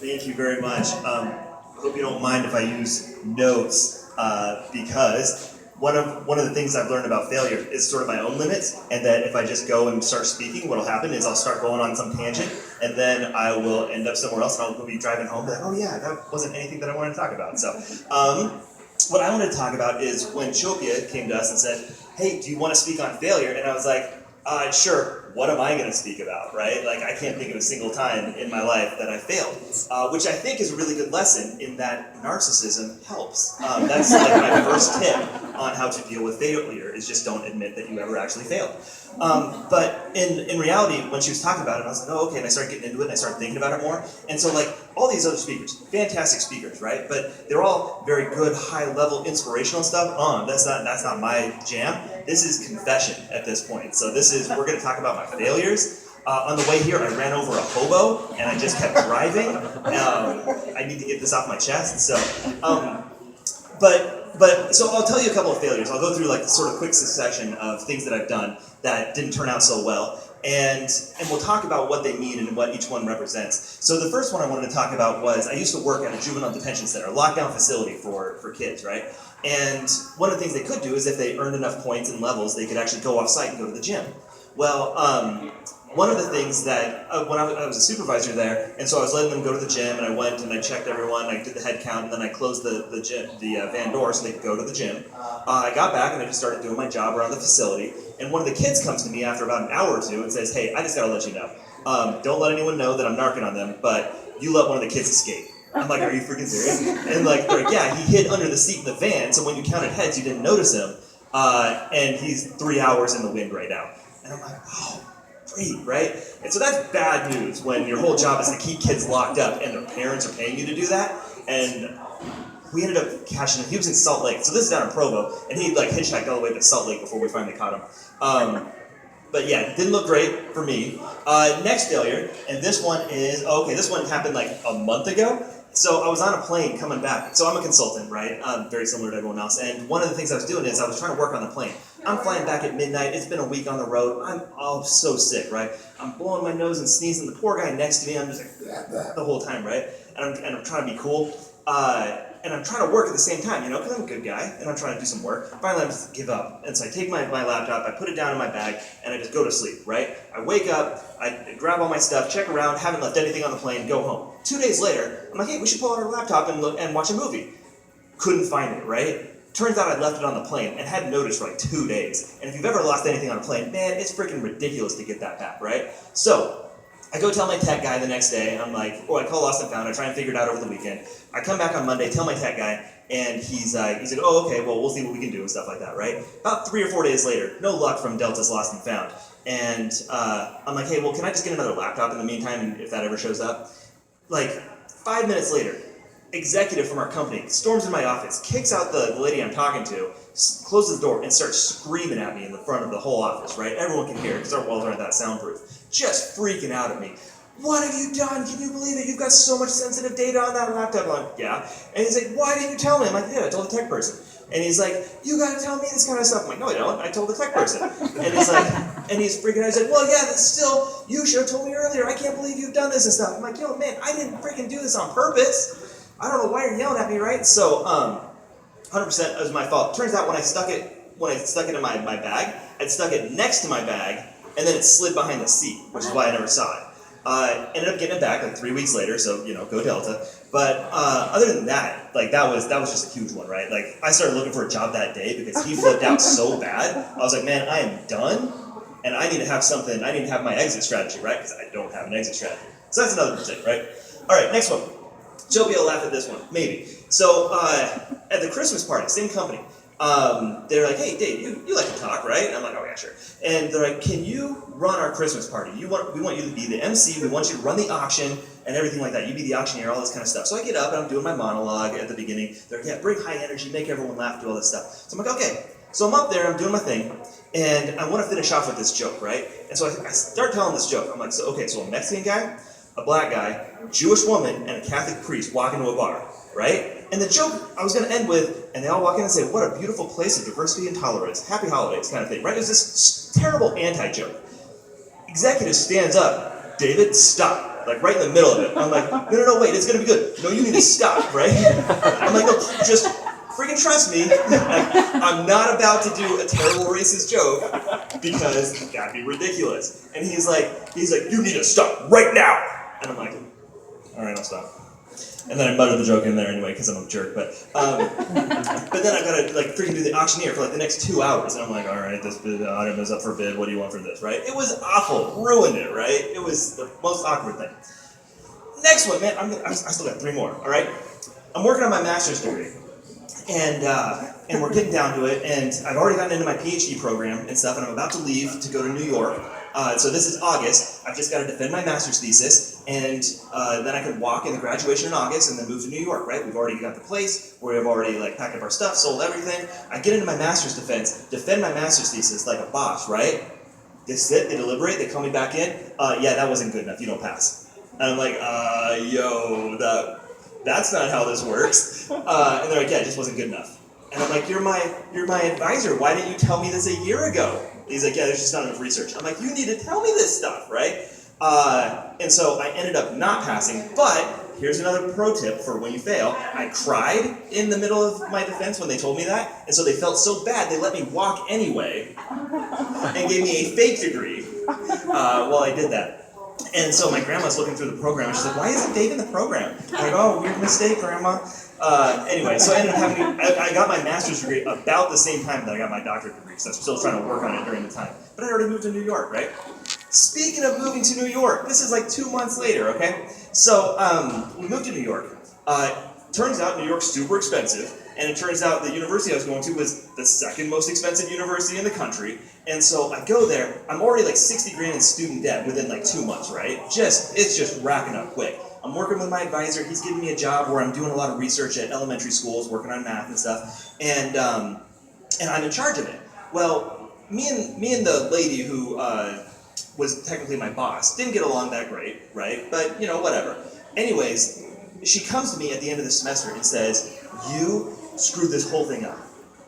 Thank you very much. I hope you don't mind if I use notes because one of the things I've learned about failure is sort of my own limits, and that if I just go and start speaking, what'll happen is I'll start going on some tangent, and then I will end up somewhere else, and I'll be driving home, like, oh yeah, that wasn't anything that I wanted to talk about. So, what I wanted to talk about is when Chopia came to us and said, hey, do you want to speak on failure? And I was like, sure. What am I going to speak about, right? Like, I can't think of a single time in my life that I failed, which I think is a really good lesson in that narcissism helps. That's like my first tip on how to deal with failure, is just don't admit that you ever actually failed. But in reality, when she was talking about it, I was like, oh, okay, and I started getting into it, and I started thinking about it more. And so, like, all these other speakers, fantastic speakers, right? But they're all very good, high-level, inspirational stuff. That's not my jam. This is confession at this point. So we're going to talk about my failures. On the way here, I ran over a hobo, and I just kept driving. I need to get this off my chest. So, so I'll tell you a couple of failures. I'll go through like sort of quick succession of things that I've done that didn't turn out so well. And we'll talk about what they mean and what each one represents. So the first one I wanted to talk about was I used to work at a juvenile detention center, a lockdown facility for kids, right? And one of the things they could do is if they earned enough points and levels, they could actually go off-site and go to the gym. Well, one of the things that, when I was a supervisor there, and so I was letting them go to the gym, and I went and I checked everyone, I did the head count, and then I closed the van door so they could go to the gym. I got back and I just started doing my job around the facility, and one of the kids comes to me after about an hour or two and says, hey, I just gotta let you know, don't let anyone know that I'm narking on them, but you let one of the kids escape. I'm like, are you freaking serious? And like, they're like, yeah, he hid under the seat in the van, so when you counted heads, you didn't notice him, and he's 3 hours in the wind right now. And I'm like, oh, great, right? And so that's bad news when your whole job is to keep kids locked up and their parents are paying you to do that. And we ended up catching him. He was in Salt Lake. So this is down in Provo. And he like hitchhiked all the way to Salt Lake before we finally caught him. But yeah, it didn't look great for me. Next failure, and this one is, this one happened like a month ago. So I was on a plane coming back. So I'm a consultant, right? Very similar to everyone else. And one of the things I was doing is I was trying to work on the plane. I'm flying back at midnight. It's been a week on the road. I'm all so sick, right? I'm blowing my nose and sneezing. The poor guy next to me, I'm just like, the whole time, right? And I'm trying to be cool. And I'm trying to work at the same time, because I'm a good guy, and I'm trying to do some work. Finally, I just give up. And so I take my laptop, I put it down in my bag, and I just go to sleep, right? I wake up, I grab all my stuff, check around, haven't left anything on the plane, go home. 2 days later, I'm like, hey, we should pull out our laptop and watch a movie. Couldn't find it, right? Turns out I'd left it on the plane and hadn't noticed for like 2 days. And if you've ever lost anything on a plane, man, it's freaking ridiculous to get that back, right? So I go tell my tech guy the next day, and I'm like, I call Lost and Found, I try and figure it out over the weekend. I come back on Monday, tell my tech guy, and he's like, oh, okay, well, we'll see what we can do and stuff like that, right? About 3 or 4 days later, no luck from Delta's Lost and Found. And I'm like, hey, well, can I just get another laptop in the meantime if that ever shows up? Like, 5 minutes later, executive from our company storms in my office, kicks out the lady I'm talking to, closes the door, and starts screaming at me in the front of the whole office, right? Everyone can hear it because our walls aren't that soundproof. Just freaking out at me. What have you done? Can you believe it? You've got so much sensitive data on that laptop. I'm like, yeah. And he's like, why didn't you tell me? I'm like, yeah, I told the tech person. And he's like, you gotta tell me this kind of stuff. I'm like, no, I don't. I told the tech person. And he's like, and he's freaking out. He's like, well, yeah, that's still, you should have told me earlier. I can't believe you've done this and stuff. I'm like, man, I didn't freaking do this on purpose. I don't know why you're yelling at me, right? So, 100% it was my fault. Turns out when I stuck it in my bag, I'd stuck it next to my bag, and then it slid behind the seat, which is why I never saw it. Ended up getting it back like 3 weeks later, so, go Delta. But other than that, like, that was just a huge one, right? Like, I started looking for a job that day because he flipped out so bad. I was like, man, I am done, and I need to have my exit strategy, right? Because I don't have an exit strategy. So that's another mistake, right? All right, next one. Joe will laugh at this one, maybe. So, at the Christmas party, same company, they're like, hey, Dave, you like to talk, right? And I'm like, oh, yeah, sure. And they're like, can you run our Christmas party? We want you to be the MC, we want you to run the auction, and everything like that. You be the auctioneer, all this kind of stuff. So I get up, and I'm doing my monologue at the beginning. They're like, yeah, bring high energy, make everyone laugh, do all this stuff. So I'm like, okay. So I'm up there, I'm doing my thing, and I want to finish off with this joke, right? And so I start telling this joke. I'm like, so a Mexican guy, a black guy, Jewish woman, and a Catholic priest walk into a bar, right? And the joke I was going to end with, and they all walk in and say, what a beautiful place of diversity and tolerance. Happy holidays kind of thing, right? It was this terrible anti-joke. Executive stands up. David, stop. like right in the middle of it. I'm like, no, wait, it's gonna be good. No, you need to stop, right? I'm like, no, just freaking trust me. I'm not about to do a terrible racist joke because that'd be ridiculous. And he's like, you need to stop right now. And I'm like, all right, I'll stop. And then I muttered the joke in there anyway because I'm a jerk. But then I gotta like freaking do the auctioneer for like the next 2 hours, and I'm like, all right, this item is up for bid. What do you want for this, right? It was awful, ruined it, right? It was the most awkward thing. Next one, man. I still got 3 more. All right, I'm working on my master's degree, and we're getting down to it, and I've already gotten into my PhD program and stuff, and I'm about to leave to go to New York. So this is August. I've just got to defend my master's thesis, and then I can walk in the graduation in August and then move to New York, right? We've already got the place, we've already like packed up our stuff, sold everything. I get into my master's defend my master's thesis like a boss, right? They sit, they deliberate, they call me back in. Yeah, that wasn't good enough, you don't pass. And I'm like, that's not how this works. And they're like, yeah, it just wasn't good enough. And I'm like, you're my advisor. Why didn't you tell me this a year ago? He's like, yeah, there's just not enough research. I'm like, you need to tell me this stuff, right? And so I ended up not passing, but here's another pro tip for when you fail. I cried in the middle of my defense when they told me that, and so they felt so bad they let me walk anyway and gave me a fake degree while I did that. And so my grandma's looking through the program, and she's like, why isn't Dave in the program? I'm like, oh, weird mistake, Grandma. Anyway, so I ended up I got my master's degree about the same time that I got my doctorate degree, because I was still trying to work on it during the time. But I already moved to New York, right? Speaking of moving to New York, this is like 2 months later, okay? So we moved to New York. Turns out New York's super expensive, and it turns out the university I was going to was the second most expensive university in the country. And so I go there, I'm already like 60 grand in student debt within like 2 months, right? It's just racking up quick. I'm working with my advisor, he's giving me a job where I'm doing a lot of research at elementary schools, working on math and stuff, and I'm in charge of it. Well, me and the lady who was technically my boss didn't get along that great, right? But, you know, whatever. Anyways, she comes to me at the end of the semester and says, you screwed this whole thing up.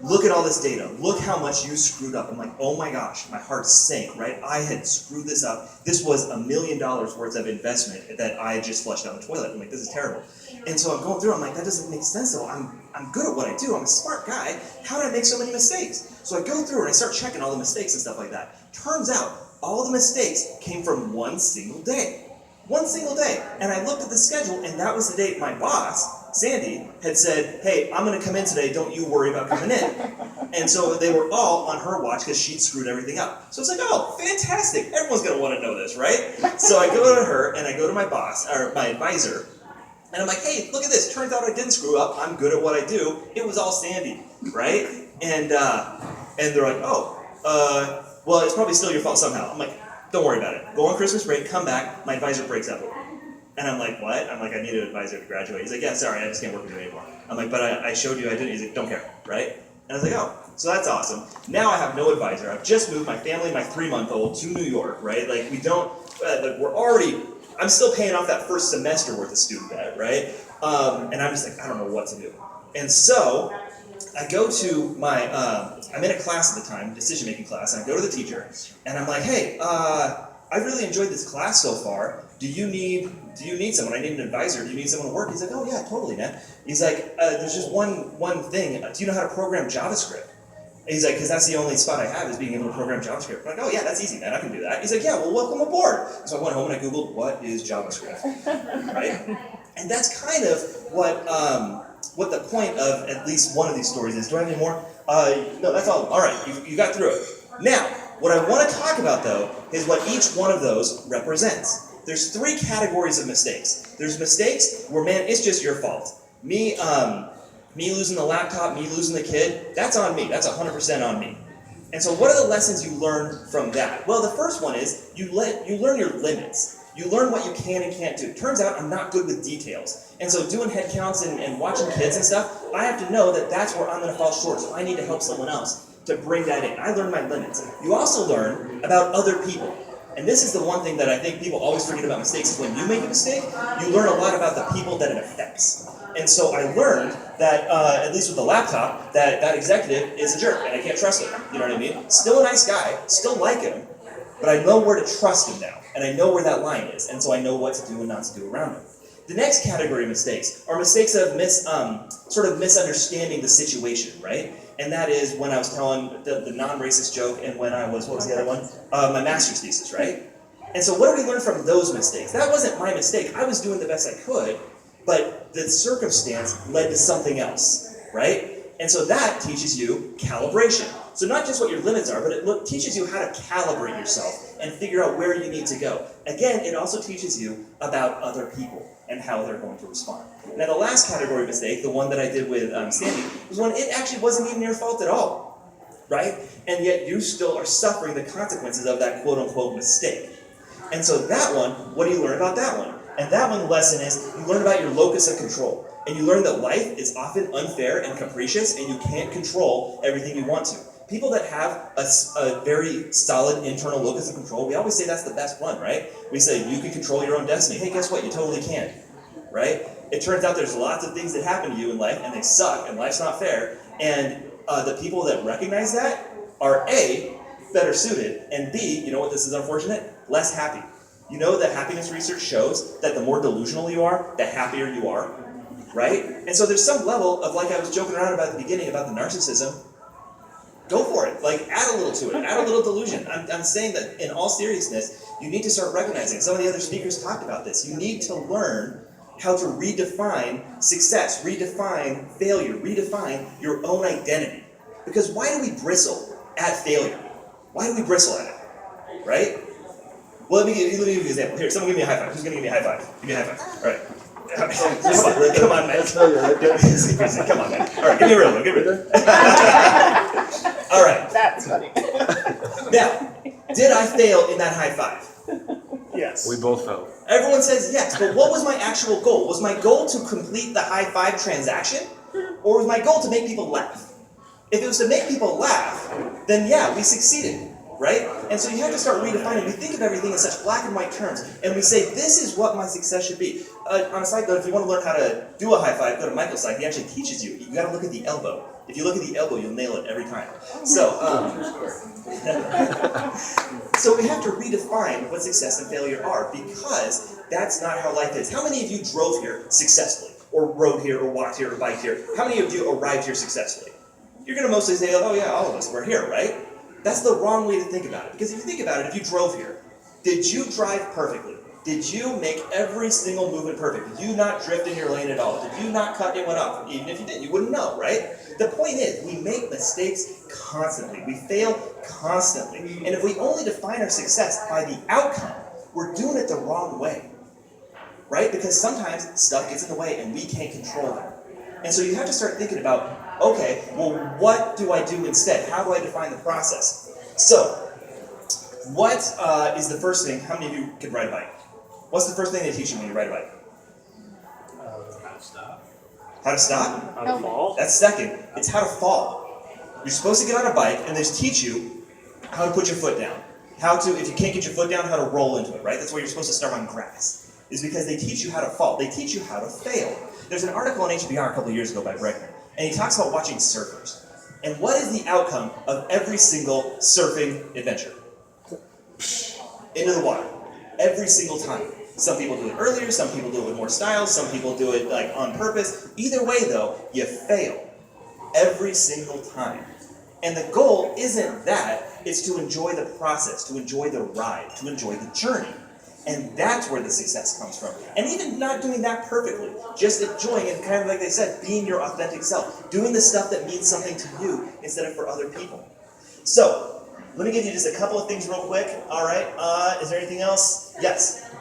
Look at all this data. Look how much you screwed up. I'm like, oh my gosh, my heart sank, right? I had screwed this up. This was $1 million worth of investment that I just flushed down the toilet. I'm like, this is terrible. And so I'm going through, I'm like, that doesn't make sense though. I'm good at what I do. I'm a smart guy. How did I make so many mistakes? So I go through and I start checking all the mistakes and stuff like that. Turns out, all the mistakes came from one single day. One single day. And I looked at the schedule, and that was the date my boss, Sandy, had said, hey, I'm going to come in today, don't you worry about coming in. And so they were all on her watch because she'd screwed everything up. So it's like, oh, fantastic. Everyone's going to want to know this, right? So I go to her, and I go to my boss, or my advisor, and I'm like, hey, look at this. Turns out I didn't screw up. I'm good at what I do. It was all Sandy, right? And they're like, well, it's probably still your fault somehow. I'm like, don't worry about it. Go on Christmas break, come back, my advisor breaks up with me. And I'm like, what? I'm like, I need an advisor to graduate. He's like, yeah, sorry, I just can't work with you anymore. I'm like, but I showed you I didn't. He's like, don't care, right? And I was like, oh, so that's awesome. Now I have no advisor. I've just moved my family, my 3-month-old, to New York, right? Like, we don't, I'm still paying off that first semester worth of student debt, right? And I'm just like, I don't know what to do. And so, I go to my, I'm in a class at the time, decision-making class, and I go to the teacher, and I'm like, hey, I really enjoyed this class so far. Do you need someone? I need an advisor. Do you need someone to work? He's like, oh yeah, totally, man. He's like, there's just one thing. Do you know how to program JavaScript? And he's like, because that's the only spot I have is being able to program JavaScript. I'm like, oh yeah, that's easy, man. I can do that. He's like, yeah, well, welcome aboard. So I went home and I Googled, what is JavaScript, right? And that's kind of what the point of at least one of these stories is. Do I have any more? No, that's all. All right, you got through it. Now, what I want to talk about, though, is what each one of those represents. There's 3 categories of mistakes. There's mistakes where, man, it's just your fault. Me losing the laptop, me losing the kid, that's on me. That's 100% on me. And so what are the lessons you learn from that? Well, the first one is you learn your limits. You learn what you can and can't do. Turns out I'm not good with details. And so doing head counts and watching kids and stuff, I have to know that that's where I'm going to fall short. So I need to help someone else to bring that in. I learn my limits. You also learn about other people. And this is the one thing that I think people always forget about mistakes is when you make a mistake, you learn a lot about the people that it affects. And so I learned that, at least with the laptop, that executive is a jerk and I can't trust him. You know what I mean? Still a nice guy, still like him, but I know where to trust him now, and I know where that line is, and so I know what to do and not to do around him. The next category of mistakes are mistakes of sort of misunderstanding the situation, right? And that is when I was telling the non-racist joke, and when I was, what was the other one? My master's thesis, right? And so what do we learn from those mistakes? That wasn't my mistake. I was doing the best I could, but the circumstance led to something else, right? And so that teaches you calibration. So not just what your limits are, but it teaches you how to calibrate yourself and figure out where you need to go. Again, it also teaches you about other people and how they're going to respond. Now the last category of mistake, the one that I did with Sandy, was when it actually wasn't even your fault at all, right? And yet you still are suffering the consequences of that quote-unquote mistake. And so that one, what do you learn about that one? And that one, the lesson is, you learn about your locus of control. And you learn that life is often unfair and capricious, and you can't control everything you want to. People that have a very solid internal locus of control, we always say that's the best one, right? We say, you can control your own destiny. Hey, guess what? You totally can, right? It turns out there's lots of things that happen to you in life, and they suck, and life's not fair. And the people that recognize that are A, better suited, and B, you know what, this is unfortunate, less happy. You know that happiness research shows that the more delusional you are, the happier you are, right? And so there's some level of, like I was joking around about at the beginning about the narcissism, go for it. Like, add a little to it. Add a little delusion. I'm saying that in all seriousness, you need to start recognizing. Some of the other speakers talked about this. You need to learn how to redefine success, redefine failure, redefine your own identity. Because why do we bristle at failure? Why do we bristle at it? Right? Well, let me give you an example. Here, someone give me a high five. Who's going to give me a high five? Give me a high five. All right. Come on, man. Come on, man. All right, give me a real one. Give me a real one. All right. That's funny. Now, did I fail in that high five? Yes. We both fell. Everyone says yes, but what was my actual goal? Was my goal to complete the high five transaction? Or was my goal to make people laugh? If it was to make people laugh, then yeah, we succeeded. Right? And so you have to start redefining. We think of everything in such black and white terms, and we say, this is what my success should be. On a side note, if you want to learn how to do a high five, go to Michael's side. He actually teaches you. You got to look at the elbow. If you look at the elbow, you'll nail it every time. So, so we have to redefine what success and failure are, because that's not how life is. How many of you drove here successfully, or rode here, or walked here, or biked here? How many of you arrived here successfully? You're going to mostly say, oh yeah, all of us, we're here, right? That's the wrong way to think about it. Because if you think about it, if you drove here, did you drive perfectly? Did you make every single movement perfect? Did you not drift in your lane at all? Did you not cut anyone off? Even if you did, you wouldn't know, right? The point is, we make mistakes constantly. We fail constantly. And if we only define our success by the outcome, we're doing it the wrong way, right? Because sometimes stuff gets in the way and we can't control them. And so you have to start thinking about, okay, well, what do I do instead? How do I define the process? So, what is the first thing? How many of you can ride a bike? What's the first thing they teach you when you ride a bike? How to stop. How to stop? How to fall. That's second. It's how to fall. You're supposed to get on a bike and they teach you how to put your foot down. How to, if you can't get your foot down, how to roll into it, right? That's why you're supposed to start on grass. Is because they teach you how to fall. They teach you how to fail. There's an article on HBR a couple of years ago by Bregman, and he talks about watching surfers. And what is the outcome of every single surfing adventure? Into the water. Every single time. Some people do it earlier, some people do it with more styles, some people do it like on purpose. Either way though, you fail. Every single time. And the goal isn't that, it's to enjoy the process, to enjoy the ride, to enjoy the journey. And that's where the success comes from. And even not doing that perfectly, just enjoying it, kind of like they said, being your authentic self. Doing the stuff that means something to you instead of for other people. So, let me give you just a couple of things real quick. All right, is there anything else? Yes.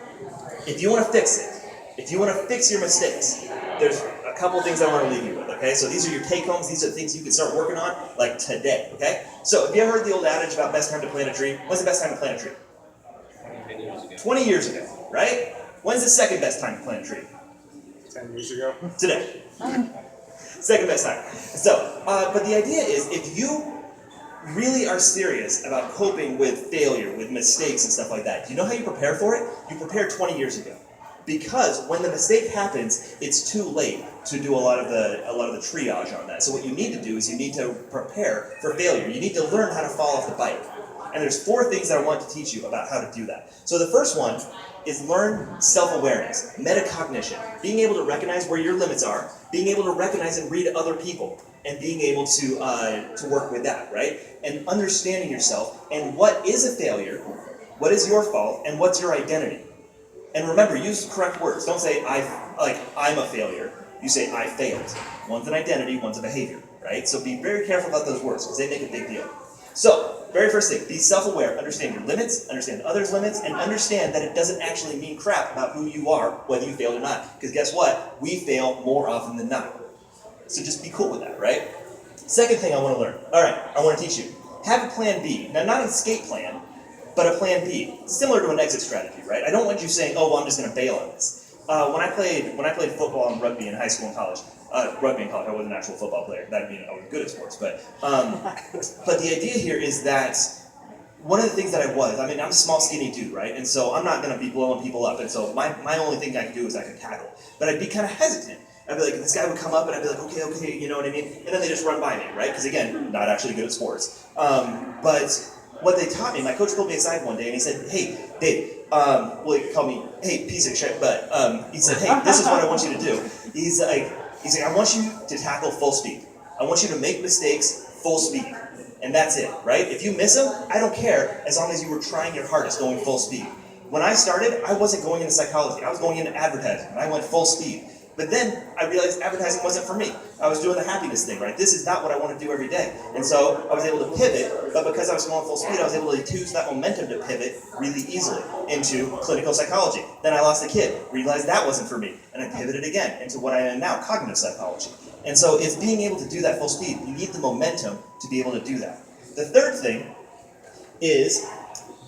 If you want to fix it, if you want to fix your mistakes, there's a couple of things I want to leave you with, okay? So these are your take-homes. These are the things you can start working on, like today, okay? So, have you ever heard the old adage about best time to plant a tree? When's the best time to plant a tree? 20 years ago, right? When's the second best time to plant a tree? 10 years ago. Today. Second best time. So, but the idea is, if you really are serious about coping with failure, with mistakes and stuff like that, do you know how you prepare for it? You prepare 20 years ago. Because when the mistake happens, it's too late to do a lot of the triage on that. So what you need to do is you need to prepare for failure. You need to learn how to fall off the bike. And there's 4 things that I want to teach you about how to do that. So the first one is learn self-awareness, metacognition, being able to recognize where your limits are, being able to recognize and read other people, and being able to work with that, right? And understanding yourself and what is a failure, what is your fault, and what's your identity. And remember, use correct words. Don't say I'm a failure. You say I failed. One's an identity, one's a behavior, right? So be very careful about those words because they make a big deal. So, very first thing, be self-aware, understand your limits, understand others' limits, and understand that it doesn't actually mean crap about who you are, whether you failed or not. Because guess what? We fail more often than not. So just be cool with that, right? Second thing I want to learn. All right, I want to teach you. Have a plan B. Now, not an escape plan, but a plan B. Similar to an exit strategy, right? I don't want you saying, oh, well, I'm just going to bail on this. When I played football and rugby in high school and college, rugby in college, I wasn't an actual football player. That would mean I was good at sports. But the idea here is that one of the things that I'm a small, skinny dude, right? And so I'm not going to be blowing people up. And so my only thing I can do is I can tackle. But I'd be kind of hesitant. I'd be like, this guy would come up and I'd be like, okay, you know what I mean? And then they just run by me, right? Because again, not actually good at sports. But what they taught me, my coach pulled me aside one day and he said, hey, Dave, well, he called me, hey, piece of shit, but he said, hey, this is what I want you to do. He's like, I want you to tackle full speed. I want you to make mistakes full speed. And that's it, right? If you miss them, I don't care as long as you were trying your hardest going full speed. When I started, I wasn't going into psychology. I was going into advertising, and I went full speed. But then I realized advertising wasn't for me. I was doing the happiness thing, right? This is not what I want to do every day. And so I was able to pivot, but because I was going full speed, I was able to use that momentum to pivot really easily into clinical psychology. Then I lost a kid, realized that wasn't for me, and I pivoted again into what I am now, cognitive psychology. And so it's being able to do that full speed. You need the momentum to be able to do that. The third thing is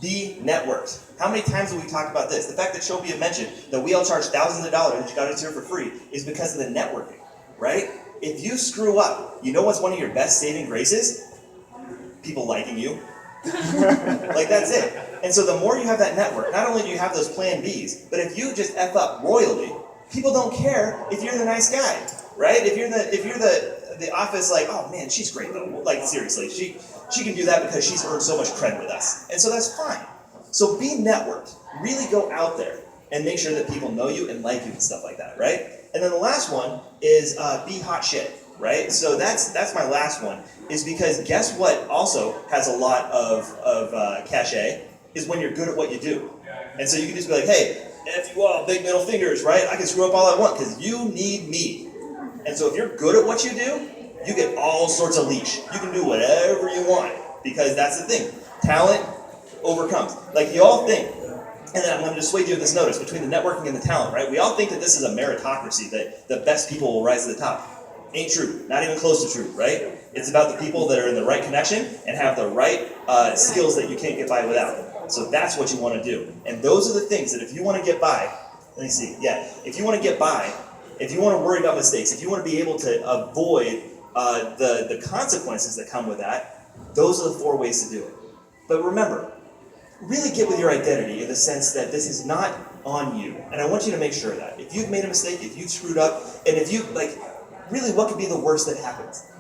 be networked. How many times have we talked about this? The fact that Shobia mentioned that we all charge thousands of dollars and she got us here for free is because of the networking, right? If you screw up, you know what's one of your best saving graces? People liking you. Like, that's it. And so the more you have that network, not only do you have those plan Bs, but if you just F up royally, people don't care if you're the nice guy, right? If you're the office, like, oh man, she's great though. Like, seriously, she can do that because she's earned so much cred with us. And so that's fine. So be networked. Really go out there and make sure that people know you and like you and stuff like that, right? And then the last one is be hot shit, right? So that's my last one, is because guess what also has a lot of cachet is when you're good at what you do. And so you can just be like, hey, F you all, big middle fingers, right? I can screw up all I want because you need me. And so if you're good at what you do, you get all sorts of leash. You can do whatever you want because that's the thing. Talent overcomes. Like, you all think, and then I'm going to dissuade you of this notice, between the networking and the talent, right? We all think that this is a meritocracy, that the best people will rise to the top. Ain't true. Not even close to true, right? It's about the people that are in the right connection and have the right skills that you can't get by without. So that's what you want to do. And those are the things that if you want to get by, let me see, yeah, if you want to get by, if you want to worry about mistakes, if you want to be able to avoid the consequences that come with that, those are the 4 ways to do it. But remember, really get with your identity in the sense that this is not on you. And I want you to make sure of that. If you've made a mistake, if you've screwed up, and if you, like, really what could be the worst that happens?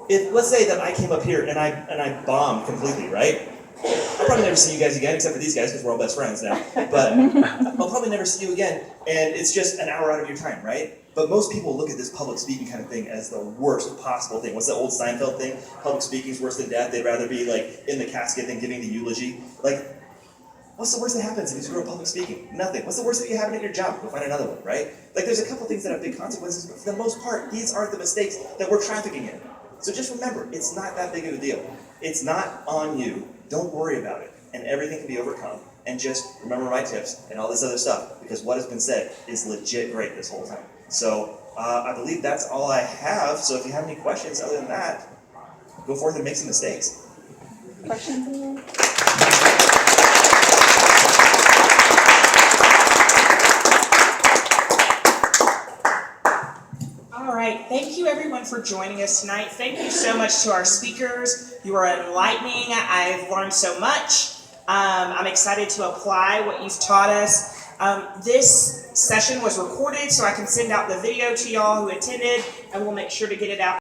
If, let's say that I came up here and I bombed completely, right? I'll probably never see you guys again, except for these guys, because we're all best friends now. But I'll probably never see you again, and it's just an hour out of your time, right? But most people look at this public speaking kind of thing as the worst possible thing. What's the old Seinfeld thing? Public speaking's worse than death. They'd rather be, like, in the casket than giving the eulogy. Like, what's the worst that happens if you screw up public speaking? Nothing. What's the worst that you happen at your job? Go find another one, right? Like, there's a couple things that have big consequences, but for the most part, these aren't the mistakes that we're trafficking in. So just remember, it's not that big of a deal. It's not on you. Don't worry about it. And everything can be overcome. And just remember my tips and all this other stuff, because what has been said is legit great this whole time. So I believe that's all I have. So if you have any questions other than that, go forth and make some mistakes. Questions? All right, thank you everyone for joining us tonight. Thank you so much to our speakers. You are enlightening. I've learned so much. I'm excited to apply what you've taught us. This session was recorded, so I can send out the video to y'all who attended, and we'll make sure to get it out